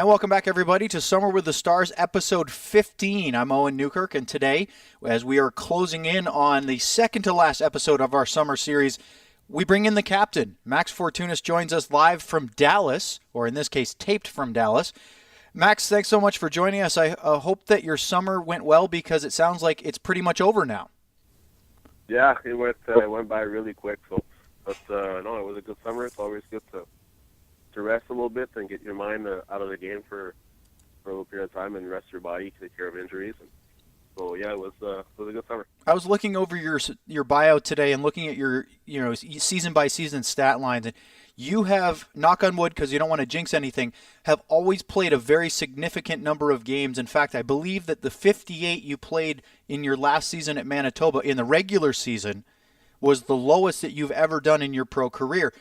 And welcome back, everybody, to Summer with the Stars, episode 15. I'm Owen Newkirk, and today, as we are closing in on the second to last episode of our summer series, we bring in the captain. Max Fortunus joins us live from Dallas, or in this case, taped from Dallas. Max, thanks so much for joining us. I hope that your summer went well, because it sounds like it's pretty much over now. Yeah, it went by really quick. But no, it was a good summer. It's always good to rest a little bit and get your mind out of the game for a little period of time and rest your body, take care of injuries. And so yeah, it was a good summer. I was looking over your bio today and looking at your season by season stat lines, and you have, knock on wood because you don't want to jinx anything, have always played a very significant number of games. In fact, I believe that the 58 you played in your last season at Manitoba in the regular season was the lowest that you've ever done in your pro career.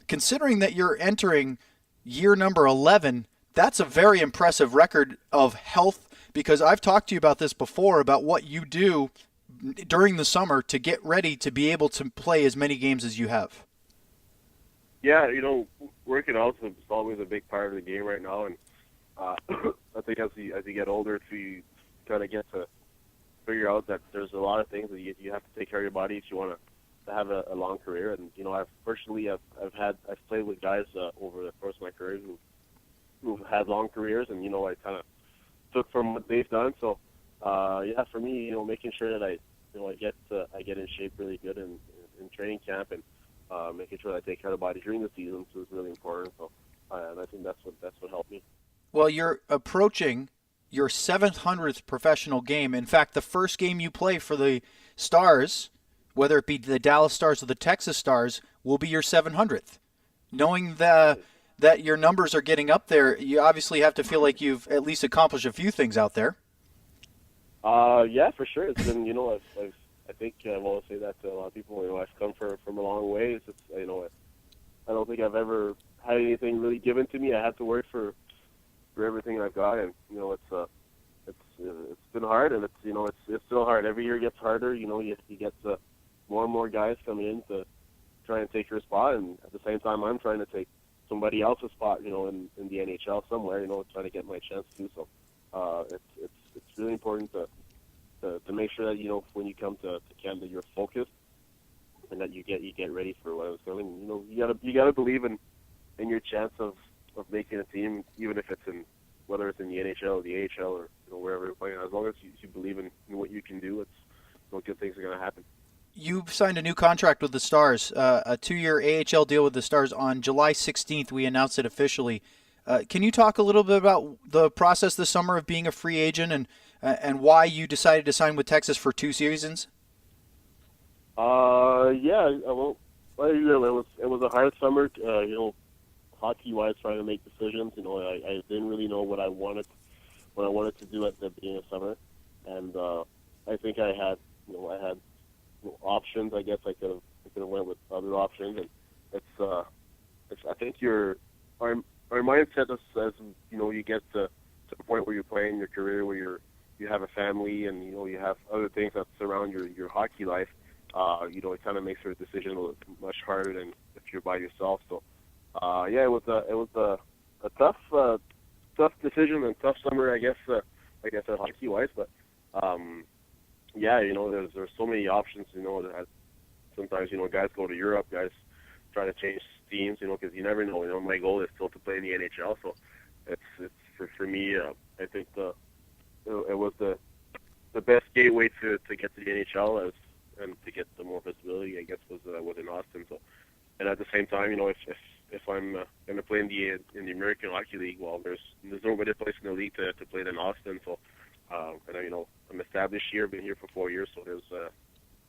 Considering that you're entering year number 11, that's a very impressive record of health, because I've talked to you about this before, about what you do during the summer to get ready to be able to play as many games as you have. Yeah, working out is always a big part of the game right now, and I think as you get older, you kind of get to figure out that there's a lot of things that you have to take care of your body if you want to have a long career. And I've played with guys over the course of my career who've had long careers, and I kind of took from what they've done. So yeah, for me, making sure that I get in shape really good in training camp, and making sure that I take care of the body during the season is really important. So and I think that's what helped me. Well, you're approaching your 700th professional game. In fact, the first game you play for the Stars, whether it be the Dallas Stars or the Texas Stars, will be your 700th. Knowing that your numbers are getting up there, you obviously have to feel like you've at least accomplished a few things out there. Yeah, for sure. It's been, I think I want to say that to a lot of people. I've come from a long ways. I don't think I've ever had anything really given to me. I had to work for everything I've got, and it's been hard, and it's still hard. Every year gets harder. You get more and more guys coming in to try and take your spot, and at the same time, I'm trying to take somebody else's spot, in the NHL somewhere, trying to get my chance too. So it's really important to make sure that when you come to camp that you're focused and that you get ready for what it's going. You gotta believe in your chance of making a team, even if it's whether it's in the NHL, the AHL, or wherever you're playing. As long as you believe in what you can do, good things are going to happen. You've signed a new contract with the Stars, a 2-year AHL deal with the Stars. On July 16th, we announced it officially. Can you talk a little bit about the process this summer of being a free agent and why you decided to sign with Texas for 2 seasons? Yeah, well, it was a hard summer. Hockey-wise, trying to make decisions. I didn't really know what I wanted to do at the beginning of summer, and I think I had options. I guess I could have went with other options, and it's I think our mindset as you get to the point where you're playing your career, where you have a family, and you have other things that surround your hockey life. It kind of makes your decision much harder than if you're by yourself. So yeah, it was a tough decision and tough summer, I guess hockey wise, but yeah, there's so many options, that sometimes, guys go to Europe, guys try to change teams, because you never know. My goal is still to play in the NHL, so it's for me, I think it was the best gateway to get to the NHL and to get the more visibility, I guess, was in Austin. So, and at the same time, if I'm going to play in the American Hockey League, well, there's no better place in the league to play than Austin. So, and I'm established here, been here for 4 years, so it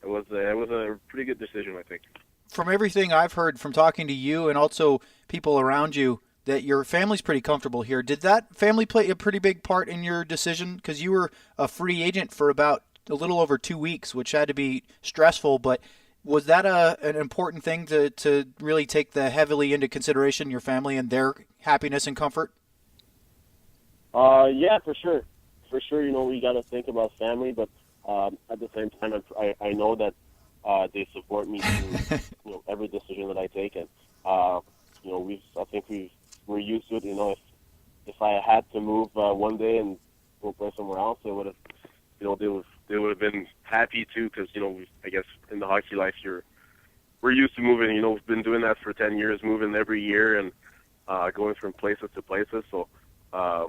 was a pretty good decision, I think. From everything I've heard from talking to you and also people around you, that your family's pretty comfortable here. Did that family play a pretty big part in your decision? Because you were a free agent for about a little over 2 weeks, which had to be stressful, but was that an important thing to really take heavily into consideration, your family and their happiness and comfort? Yeah, for sure. For sure, we got to think about family, but at the same time, I know that they support me through every decision that I take, and I think we're used to it. if I had to move one day and go play somewhere else, they would have, they would have been happy too, because I guess in the hockey life we're used to moving. We've been doing that for 10 years, moving every year and going from places to places. So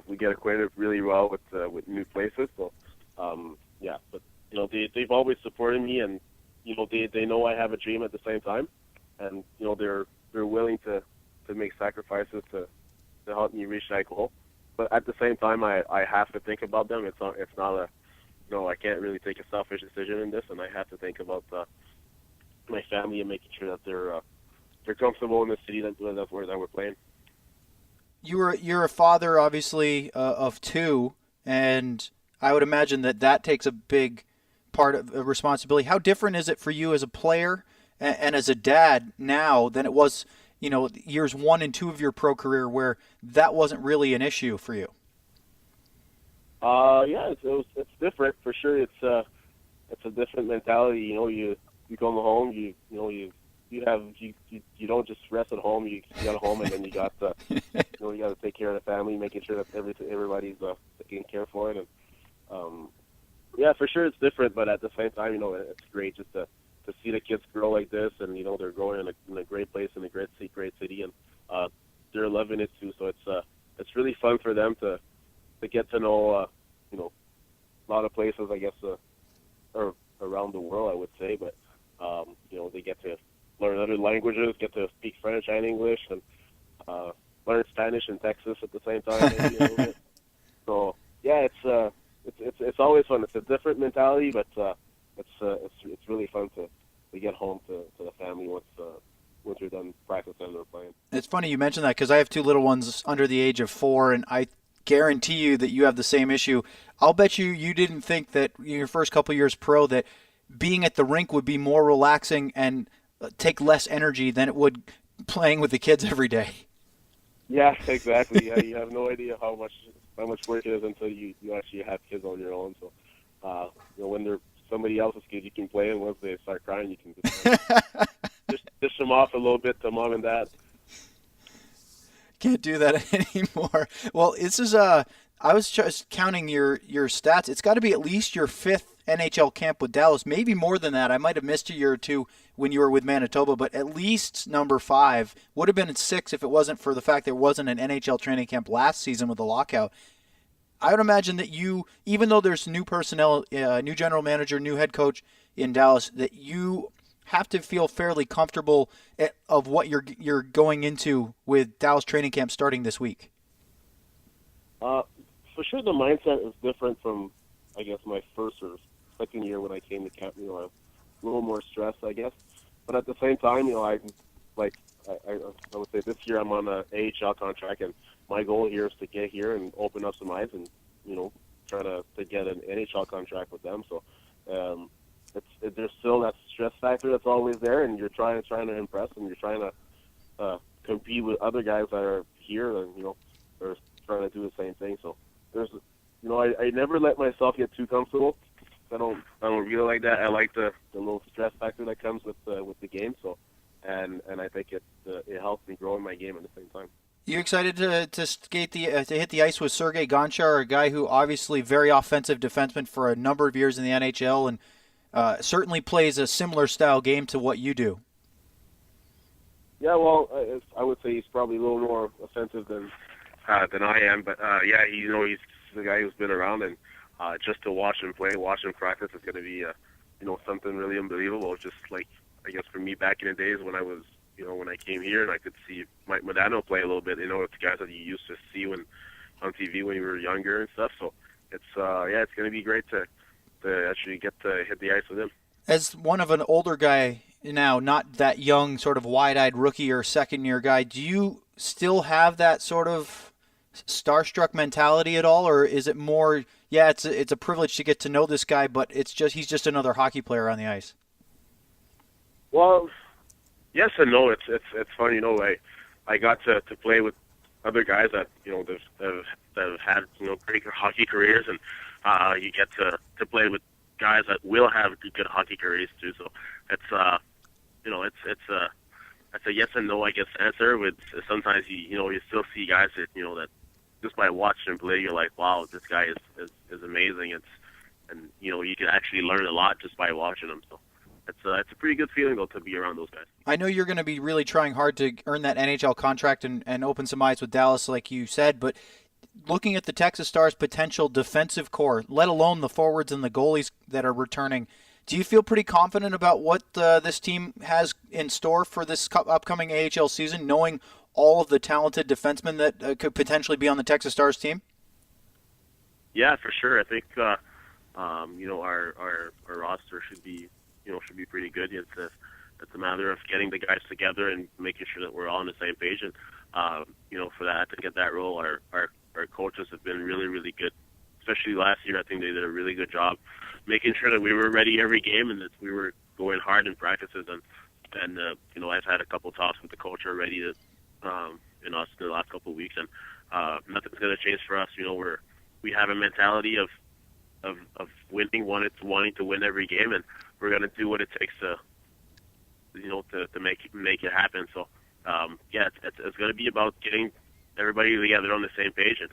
we get acquainted really well with new places. So yeah, but they've always supported me, and they know I have a dream at the same time, and they're willing to make sacrifices to help me reach that goal. But at the same time, I have to think about them. It's not a I can't really take a selfish decision in this, and I have to think about my family and making sure that they're comfortable in the city that we're playing. You're a father, obviously, of two, and I would imagine that takes a big part of responsibility. How different is it for you as a player and as a dad now than it was, years 1 and 2 of your pro career, where that wasn't really an issue for you? Yeah, it's different for sure. It's a different mentality. You come home, you don't just rest at home. You got home, and then you got you got to take care of the family, making sure that everybody's taken care for it. And yeah, for sure it's different, but at the same time, it's great just to see the kids grow like this, and they're growing in a great place, in a great city, and they're loving it too. So it's really fun for them to get to know a lot of places, I guess, or around the world, I would say. But they get to learn other languages, get to speak French and English, and learn Spanish in Texas at the same time. Maybe a little bit. So yeah, it's always fun. It's a different mentality, but it's really fun to get home to the family once you're done practicing or playing. It's funny you mentioned that, because I have two little ones under the age of 4, and I guarantee you that you have the same issue. I'll bet you didn't think that in your first couple years pro that being at the rink would be more relaxing and take less energy than it would playing with the kids every day. Yeah, exactly. Yeah, you have no idea how much work it is until you actually have kids on your own. So when they're somebody else's kids, you can play, and once they start crying, you can just dish them off a little bit to mom and dad. Can't do that anymore. Well, this is I was just counting your stats. It's got to be at least your 5th NHL camp with Dallas, maybe more than that. I might have missed a year or two when you were with Manitoba, but at least number 5. Would have been 6 if it wasn't for the fact there wasn't an NHL training camp last season with the lockout. I would imagine that you, even though there's new personnel, new general manager, new head coach in Dallas, that you have to feel fairly comfortable of what you're going into with Dallas training camp starting this week. For sure, the mindset is different from, I guess, my first or second year when I came to camp. A little more stressed, I guess. But at the same time, I would say this year I'm on an AHL contract, and my goal here is to get here and open up some eyes, and try to get an NHL contract with them. So there's still that stress factor that's always there, and you're trying to impress, and you're trying to compete with other guys that are here, and are trying to do the same thing. So there's I never let myself get too comfortable. I don't really like that. I like the little stress factor that comes with the game. So and I think it helps me grow in my game at the same time. You excited to skate to hit the ice with Sergei Gonchar, a guy who obviously very offensive defenseman for a number of years in the NHL, and certainly plays a similar style game to what you do. Yeah, well, I would say he's probably a little more offensive than I am, but yeah, he's the guy who's been around, and just to watch him play, watch him practice is going to be something really unbelievable. Just like, I guess, for me back in the days when I was when I came here and I could see Mike Modano play a little bit. It's guys that you used to see on TV when you were younger and stuff. So it's it's going to be great to actually get to hit the ice with him. As one of an older guy now, not that young, sort of wide-eyed rookie or second-year guy, do you still have that sort of starstruck mentality at all, or is it more, it's a privilege to get to know this guy, but he's just another hockey player on the ice? Well, yes and no. It's fun. I got to play with other guys that that have had great hockey careers, and you get to play with guys that will have good hockey careers too. So it's it's a yes and no, I guess, answer. With sometimes you still see guys that that just by watching him play, you're like, wow, this guy is amazing. And you can actually learn a lot just by watching him. So it's a pretty good feeling though to be around those guys. I know you're going to be really trying hard to earn that NHL contract and open some eyes with Dallas, like you said, but looking at the Texas Stars' potential defensive core, let alone the forwards and the goalies that are returning, do you feel pretty confident about what this team has in store for this upcoming AHL season, knowing all of the talented defensemen that could potentially be on the Texas Stars team? Yeah, for sure. I think our roster should be pretty good. It's a matter of getting the guys together and making sure that we're all on the same page. And for that to get that role, our coaches have been really, really good. Especially last year, I think they did a really good job making sure that we were ready every game and that we were going hard in practices. And I've had a couple talks with the coach already in the last couple of weeks, and nothing's going to change for us. We have a mentality of winning, wanting to win every game, and we're going to do what it takes to make it happen. So it's going to be about getting everybody together on the same page and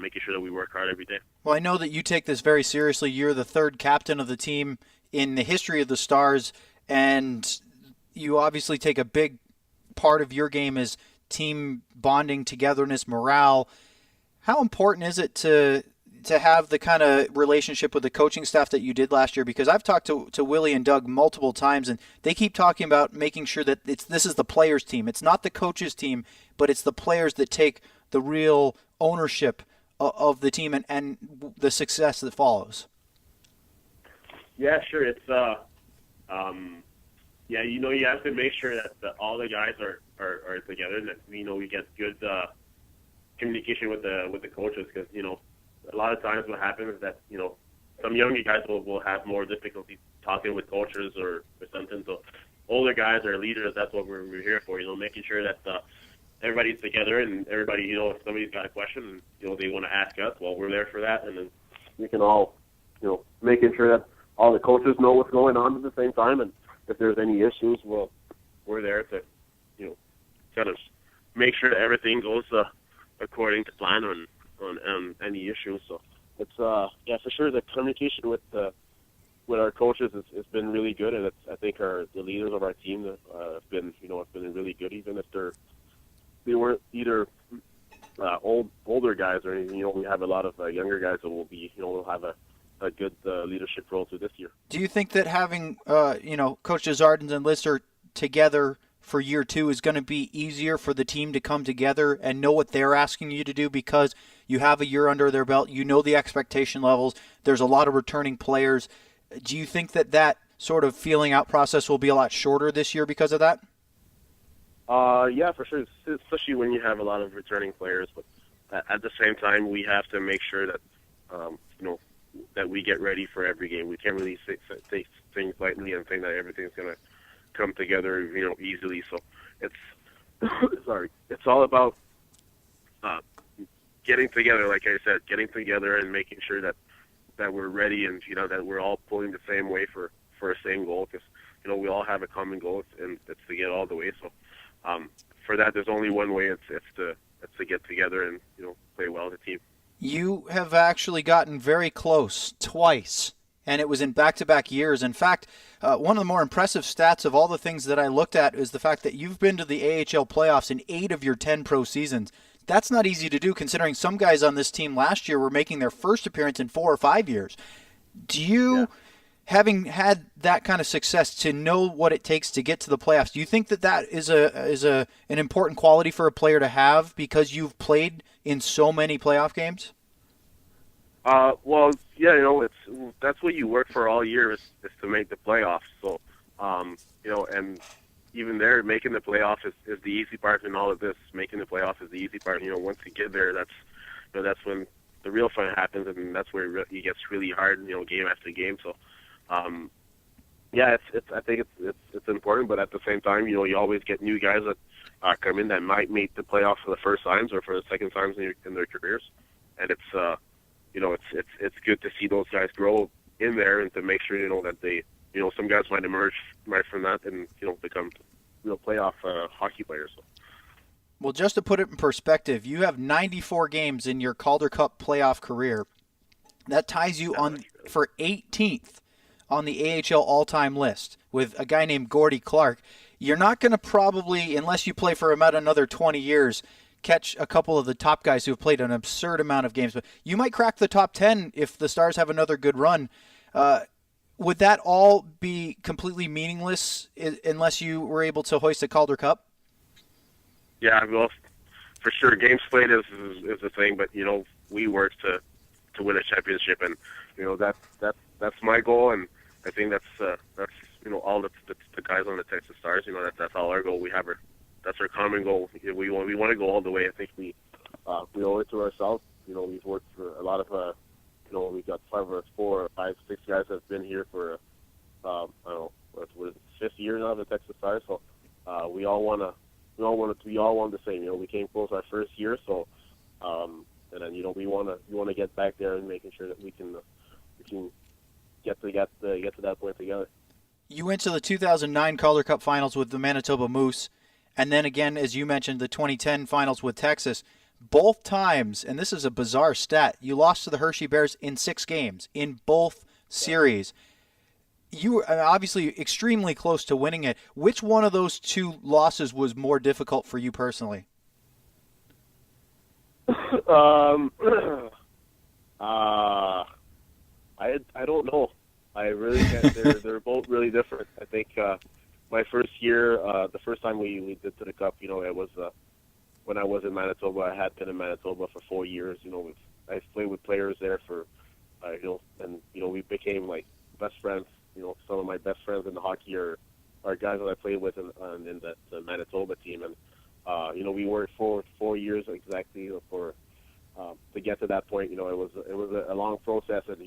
making sure that we work hard every day. Well, I know that you take this very seriously. You're the third captain of the team in the history of the Stars, and you obviously take a big part of your game is team bonding, togetherness, morale. How important is it to have the kind of relationship with the coaching staff that you did last year? Because I've talked to Willie and Doug multiple times, and they keep talking about making sure that this is the players' team. It's not the coaches' team, but it's the players that take the real ownership of the team and the success that follows. Yeah, sure. It's you have to make sure that all the guys are together, and that we get good communication with the coaches, because a lot of times what happens is that some younger guys will have more difficulty talking with coaches or something. So older guys are leaders. That's what we're here for. Making sure that everybody's together, and everybody, if somebody's got a question and they want to ask us, well, we're there for that, and then we can all making sure that all the coaches know what's going on at the same time, and if there's any issues, well, we're there to kind of make sure that everything goes according to plan on any issues. So it's for sure the communication with our coaches has been really good, and I think the leaders of our team have been really good, even if they weren't either older guys or anything. We have a lot of younger guys that will have a good leadership role through this year. Do you think that having Coach Desjardins and Lister together for year two is going to be easier for the team to come together and know what they're asking you to do, because you have a year under their belt, the expectation levels, there's a lot of returning players? Do you think that sort of feeling out process will be a lot shorter this year because of that? Yeah, for sure, especially when you have a lot of returning players. But at the same time, we have to make sure that that we get ready for every game. We can't really take things lightly and think that everything's going to come together, easily. So it's it's all about getting together. Like I said, getting together and making sure that we're ready, and that we're all pulling the same way for a same goal, because we all have a common goal, and it's to get all the way. So for that, there's only one way. It's to get together and play well as a team. You have actually gotten very close twice, and it was in back-to-back years. In fact, one of the more impressive stats of all the things that I looked at is the fact that you've been to the AHL playoffs in 8 of your 10 pro seasons. That's not easy to do, considering some guys on this team last year were making their first appearance in 4 or 5 years. Do you, having had that kind of success, to know what it takes to get to the playoffs, do you think that is an important quality for a player to have because you've played in so many playoff games? Well, yeah, that's what you work for all year is to make the playoffs. So, and even there, making the playoffs is the easy part in all of this. Making the playoffs is the easy part. Once you get there, that's when the real fun happens, and that's where it gets really hard, game after game. So, I think it's important, but at the same time, you always get new guys that come in that might make the playoffs for the first times or for the second times in their careers, and it's it's good to see those guys grow in there, and to make sure that they some guys might emerge right from that and become playoff hockey players. So. Well, just to put it in perspective, you have 94 games in your Calder Cup playoff career. That ties you on for 18th on the AHL all-time list with a guy named Gordie Clark. You're not going to probably, unless you play for about another 20 years, catch a couple of the top guys who have played an absurd amount of games. But you might crack the top 10 if the Stars have another good run. Would that all be completely meaningless unless you were able to hoist a Calder Cup? Yeah, well, for sure, games played is the thing, but we work to win a championship, and that's my goal, and I think that's all the guys on the Texas Stars. That's all our goal. That's our common goal. We want to go all the way. I think we owe it to ourselves. We've worked for a lot of we've got 4 or 5, 6 guys that have been here for I don't know, what is it, 5th year now of the Texas Stars. So we all want the same. We came close our first year, so and then we want to get back there and making sure that we can get to that point together. You went to the 2009 Calder Cup Finals with the Manitoba Moose, and then again, as you mentioned, the 2010 Finals with Texas. Both times, and this is a bizarre stat, you lost to the Hershey Bears in 6 games in both series. You were obviously extremely close to winning it. Which one of those 2 losses was more difficult for you personally? I don't know. I really can't. They're both really different. I think my first year, the first time we did to the Cup, it was when I was in Manitoba. I had been in Manitoba for 4 years. I played with players there for, and we became like best friends. Some of my best friends in the hockey are guys that I played with in that Manitoba team, and we worked for 4 years exactly for to get to that point. It was a long process, and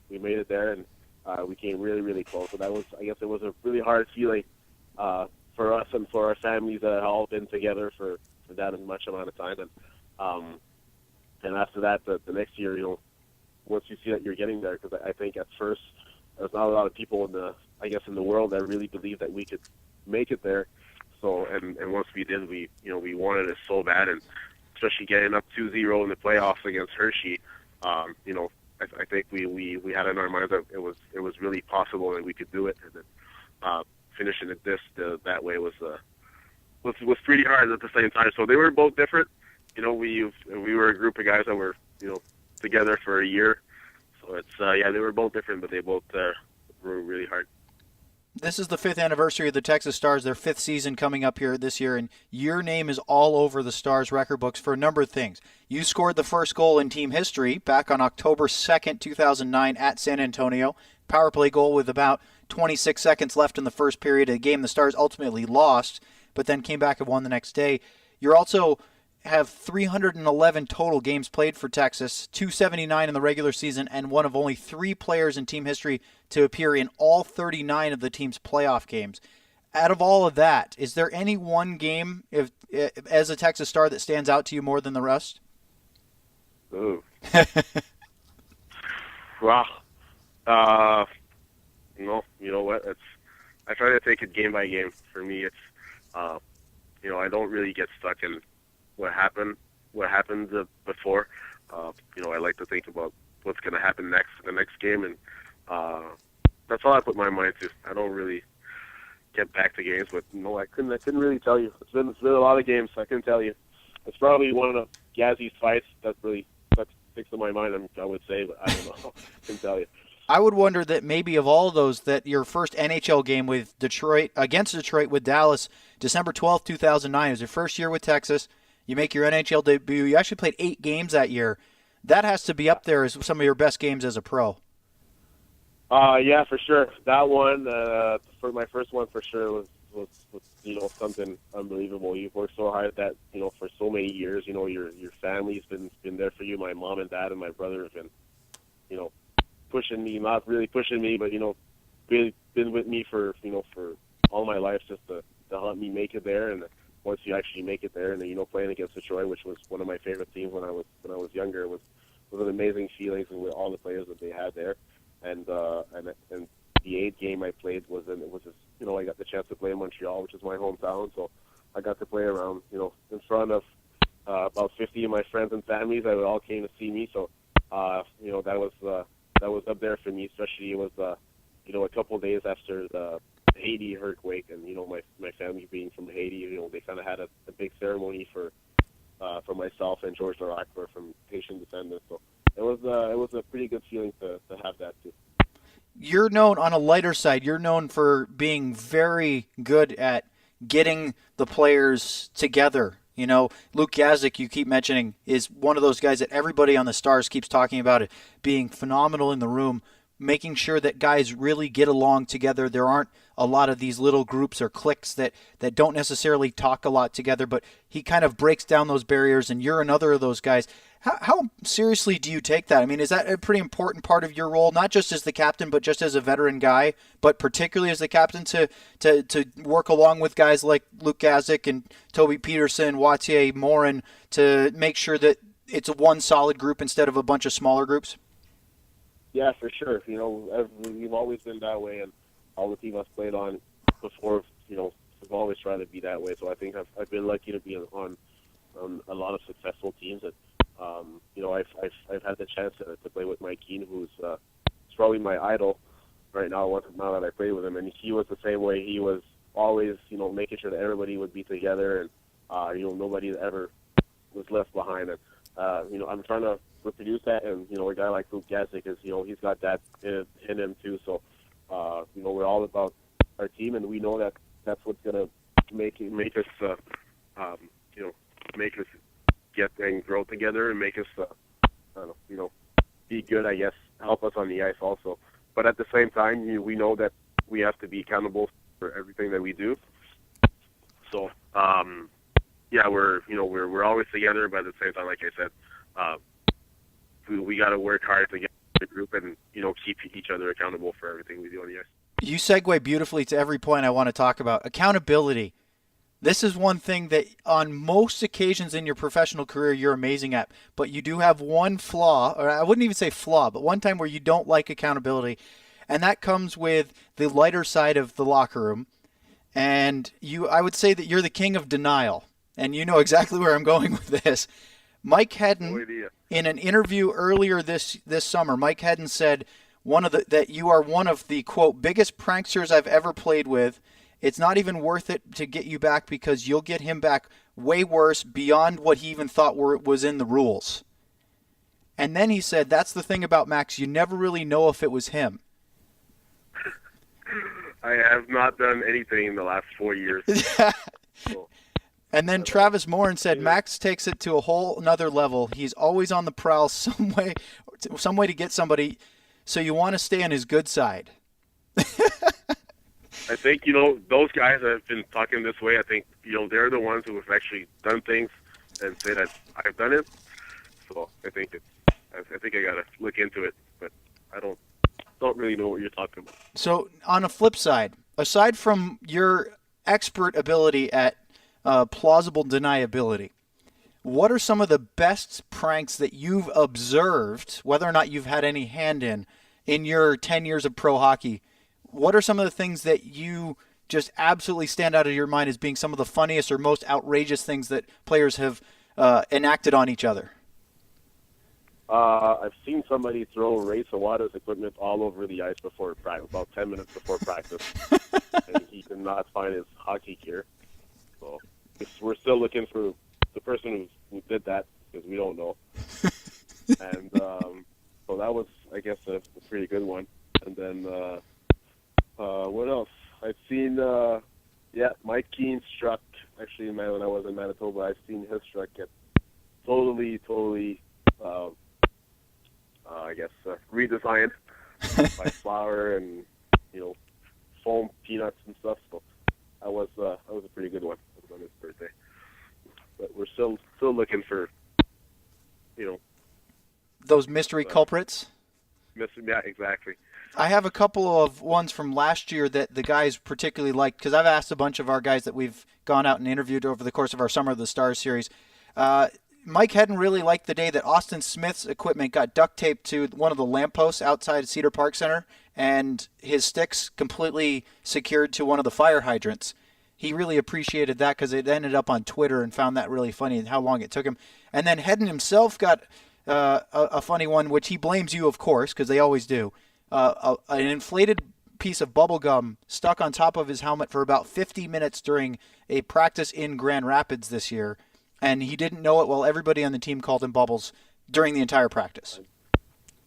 we made it there, and we came really, really close. So I guess it was a really hard feeling for us and for our families that had all been together for that much amount of time, and after that, the next year, once you see that you're getting there, because I think at first there's not a lot of people in the world that really believed that we could make it there. So and once we did, we wanted it so bad, and especially getting up 2-0 in the playoffs against Hershey, I think we had in our minds that it was really possible that we could do it, and then finishing it that way was pretty hard at the same time. So they were both different. We were a group of guys that were together for a year. So it's they were both different, but they both were really hard. This is the 5th anniversary of the Texas Stars, their 5th season coming up here this year, and your name is all over the Stars record books for a number of things. You scored the first goal in team history back on October 2nd, 2009 at San Antonio. Power play goal with about 26 seconds left in the first period, a game the Stars ultimately lost, but then came back and won the next day. You're also have 311 total games played for Texas, 279 in the regular season, and one of only 3 players in team history to appear in all 39 of the team's playoff games. Out of all of that, is there any one game as a Texas Star that stands out to you more than the rest? Ooh. Wow. No, you know what? I try to take it game by game. For me, it's I don't really get stuck in what happened before. I like to think about what's going to happen next in the next game, and that's all I put my mind to. I don't really get back to games, but no, I couldn't really tell you. It's been a lot of games. So I couldn't tell you. It's probably one of Gazzy's fights that sticks in my mind. I would say, but I don't know. I couldn't tell you. I would wonder that maybe of all of those, that your first NHL game with against Detroit with Dallas, December 12th, 2009, is your first year with Texas. You make your NHL debut. You actually played 8 games that year. That has to be up there as some of your best games as a pro. Yeah, for sure. That one, for my first one, for sure was something unbelievable. You've worked so hard at that, for so many years. Your family's been there for you. My mom and dad and my brother have been, pushing me, not really pushing me, but really been with me for all my life, just to help me make it there. And once you actually make it there, and then playing against Detroit, which was one of my favorite teams when I was younger, was an amazing feeling with all the players that they had there. And the 8th game I played was I got the chance to play in Montreal, which is my hometown, so I got to play around in front of came to see me. So, that was up there for me. Especially it was a couple of days after the Haiti earthquake, and my family being from Haiti, they kind of had a big ceremony for myself and George Larac from Haitian descendants. So it was a pretty good feeling to have that too. You're known on a lighter side. You're known for being very good at getting the players together. Luke Gazdic, you keep mentioning, is one of those guys that everybody on the Stars keeps talking about it being phenomenal in the room, making sure that guys really get along together. There aren't a lot of these little groups or cliques that don't necessarily talk a lot together, but he kind of breaks down those barriers, and you're another of those guys. How seriously do you take that? I mean, is that a pretty important part of your role, not just as the captain, but just as a veteran guy, but particularly as the captain to work along with guys like Luke Gazdic and Toby Peterson, Wattier, Morin, to make sure that it's a one solid group instead of a bunch of smaller groups? Yeah, for sure. We've always been that way, and all the teams I've played on before, have always tried to be that way. So I think I've been lucky to be on a lot of successful teams. And I've had the chance to play with Mike Keane, who's probably my idol right now. Now that I play with him, and he was the same way. He was always, making sure that everybody would be together, and nobody ever was left behind. And I'm trying to reproduce that, and a guy like Luke Gazdic is, he's got that in him too. So we're all about our team, and we know that that's what's gonna make us make us get and grow together, and make us be good, I guess, help us on the ice also. But at the same time, we know that we have to be accountable for everything that we do. So we're always together, but at the same time, like I said, we got to work hard to get the group and keep each other accountable for everything we do on the ice. You segue beautifully to every point I want to talk about. Accountability. This is one thing that on most occasions in your professional career you're amazing at, but you do have one flaw, or I wouldn't even say flaw, but one time where you don't like accountability, and that comes with the lighter side of the locker room. And I would say that you're the king of denial, and you know exactly where I'm going with this. Mike Hedden, in an interview earlier this summer, Mike Hedden said that you are one of the, quote, biggest pranksters I've ever played with. It's not even worth it to get you back because you'll get him back way worse, beyond what he even thought was in the rules. And then he said, that's the thing about Max, you never really know if it was him. I have not done anything in the last 4 years. So. And then Travis Morin said, Max takes it to a whole another level. He's always on the prowl some way to get somebody, so you want to stay on his good side. I think, those guys that have been talking this way, I think, they're the ones who have actually done things and say that I've done it. So I think I got to look into it, but I don't really know what you're talking about. So on a flip side, aside from your expert ability at plausible deniability, what are some of the best pranks that you've observed, whether or not you've had any hand in your 10 years of pro hockey? What are some of the things that you just absolutely stand out of your mind as being some of the funniest or most outrageous things that players have enacted on each other? I've seen somebody throw Ray Sawada's equipment all over the ice before practice, about 10 minutes before practice, and he could not find his hockey gear. So we're still looking for the person who did that, because we don't know. And so that was, I guess, a pretty good one. And then what else? I've seen, Mike Keane's truck. Actually, when I was in Manitoba, I've seen his truck get totally, redesigned by flour and foam peanuts and stuff. So that was a pretty good one. It was on his birthday. But we're still looking for those mystery culprits. Yeah, exactly. I have a couple of ones from last year that the guys particularly liked, because I've asked a bunch of our guys that we've gone out and interviewed over the course of our Summer of the Stars series. Mike Hedden really liked the day that Austin Smith's equipment got duct taped to one of the lampposts outside Cedar Park Center, and his sticks completely secured to one of the fire hydrants. He really appreciated that because it ended up on Twitter and found that really funny and how long it took him. And then Hedden himself got a funny one, which he blames you, of course, because they always do. An inflated piece of bubble gum stuck on top of his helmet for about 50 minutes during a practice in Grand Rapids this year, and he didn't know it while everybody on the team called him Bubbles during the entire practice.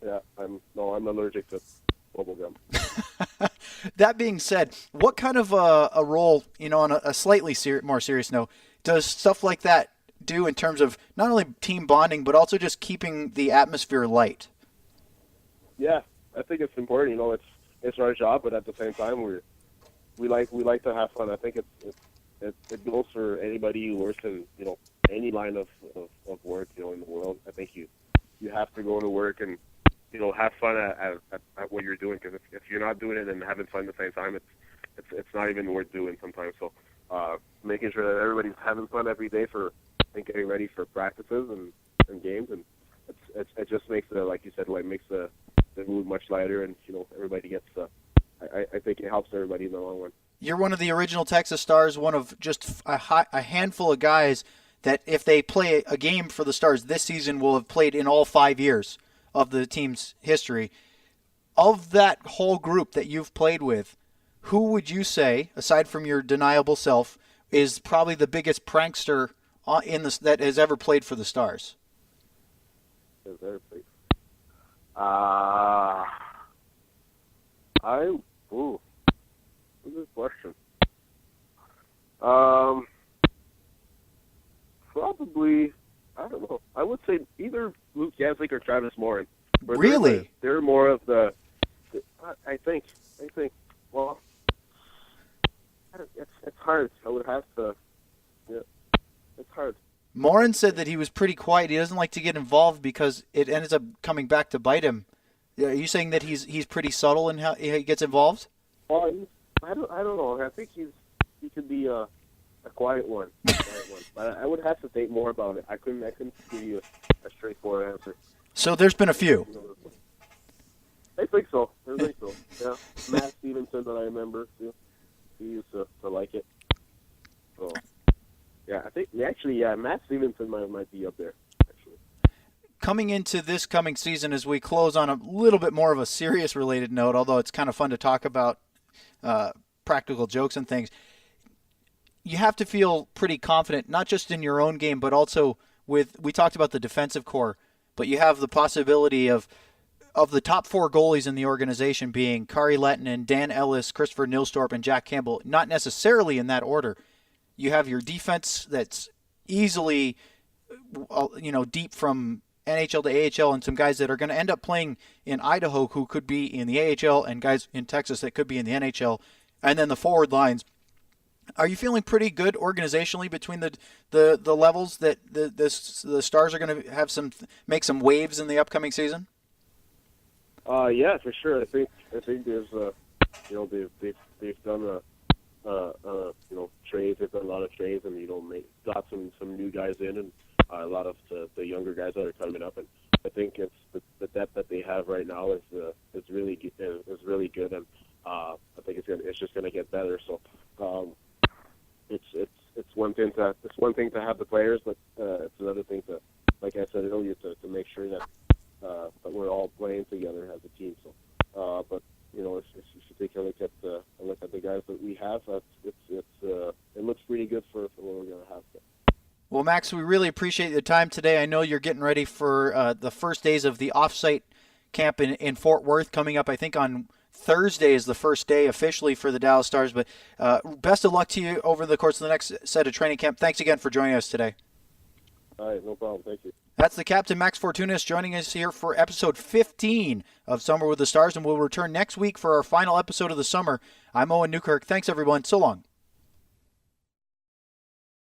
Yeah, I'm allergic to bubble gum. That being said, what kind of a role, on a slightly more serious note, does stuff like that do in terms of not only team bonding but also just keeping the atmosphere light? Yeah, I think it's important. It's our job, but at the same time, we like to have fun. I think it goes for anybody who works in any line of work in the world. I think you have to go to work and have fun at what you're doing, because if you're not doing it and having fun at the same time, it's not even worth doing sometimes. So making sure that everybody's having fun every day and getting ready for practices and games, and it just makes like you said, makes the mood much lighter, and everybody gets. I think it helps everybody in the long run. You're one of the original Texas Stars, one of just a handful of guys that if they play a game for the Stars this season will have played in all 5 years of the team's history. Of that whole group that you've played with, who would you say, aside from your deniable self, is probably the biggest prankster that has ever played for the Stars? Is there a place? Good question. Probably, I don't know. I would say either Luke Yazlik or Travis Morin. Really? They're more of I think. Well, it's hard. I would have to. Yeah, it's hard. Morin said that he was pretty quiet. He doesn't like to get involved because it ends up coming back to bite him. Are you saying that he's pretty subtle in how he gets involved? Well, I don't know. I think he could be a quiet one. But I would have to think more about it. I couldn't give you a straightforward answer. So there's been a few. I think so. Yeah, Matt Stevenson that I remember too. He used to like it. So yeah, I think Matt Stevenson might be up there. Coming into this coming season, as we close on a little bit more of a serious related note, although it's kind of fun to talk about practical jokes and things, you have to feel pretty confident, not just in your own game, but also we talked about the defensive core, but you have the possibility of the top 4 goalies in the organization being Kari Lehtinen, Dan Ellis, Christopher Nilstorp, and Jack Campbell, not necessarily in that order. You have your defense that's easily, deep from NHL to AHL, and some guys that are going to end up playing in Idaho who could be in the AHL, and guys in Texas that could be in the NHL, and then the forward lines. Are you feeling pretty good organizationally between the levels that the Stars are going to make some waves in the upcoming season? Yeah, for sure. I think there's they've done trades. They've done a lot of trades, and got some new guys in, and a lot of the younger guys that are coming up. And I think it's the depth that they have right now is really good, and I think it's just gonna get better. So it's one thing to have the players, but it's another thing to, like I said earlier, to make sure that we're all playing together as a team. So, but if you take a look at the guys that we have, it looks pretty good for what we're gonna have. Well, Max, we really appreciate your time today. I know you're getting ready for the first days of the off-site camp in Fort Worth coming up. I think on Thursday is the first day officially for the Dallas Stars. But best of luck to you over the course of the next set of training camp. Thanks again for joining us today. All right, no problem. Thank you. That's the captain, Max Fortunus, joining us here for episode 15 of Summer with the Stars, and we'll return next week for our final episode of the summer. I'm Owen Newkirk. Thanks, everyone. So long.